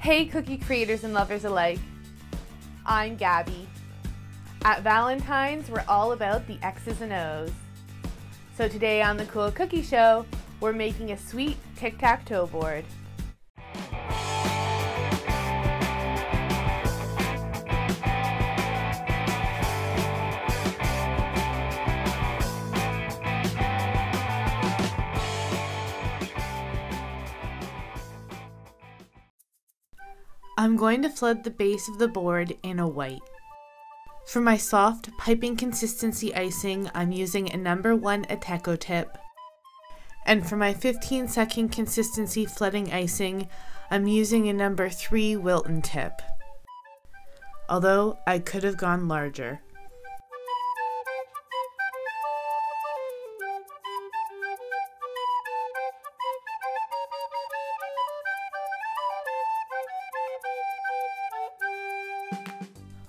Hey cookie creators and lovers alike, I'm Gabby. At Valentine's, we're all about the X's and O's. So today on the Cool Cookie Show, we're making a sweet tic-tac-toe board. I'm going to flood the base of the board in a white. For my soft, piping consistency icing, I'm using a number 1 Tic-Tac-Toe tip. And for my 15-second consistency flooding icing, I'm using a number 3 Wilton tip. Although I could have gone larger.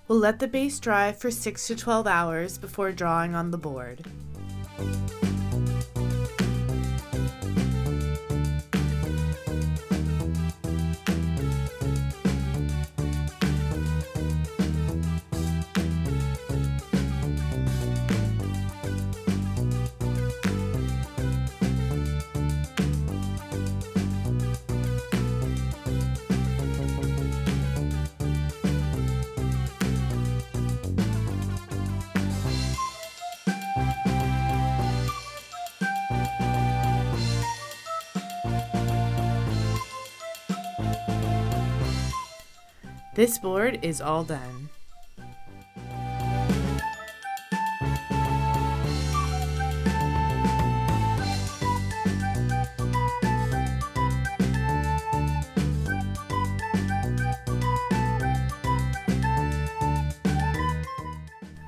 We'll let the base dry for 6 to 12 hours before drawing on the board. This board is all done.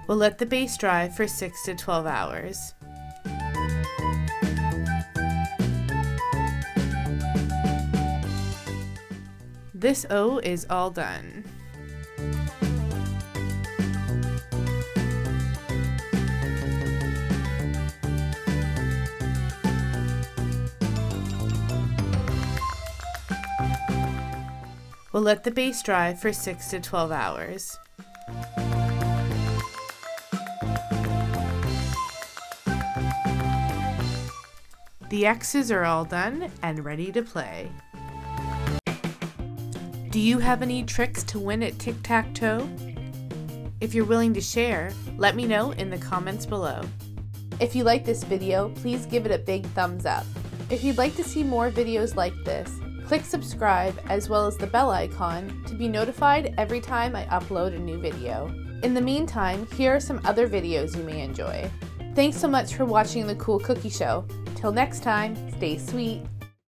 We'll let the base dry for 6 to 12 hours. This O is all done. We'll let the base dry for 6 to 12 hours. The X's are all done and ready to play. Do you have any tricks to win at tic-tac-toe? If you're willing to share, let me know in the comments below. If you like this video, please give it a big thumbs up. If you'd like to see more videos like this, click subscribe as well as the bell icon to be notified every time I upload a new video. In the meantime, here are some other videos you may enjoy. Thanks so much for watching the Cool Cookie Show. Till next time, stay sweet.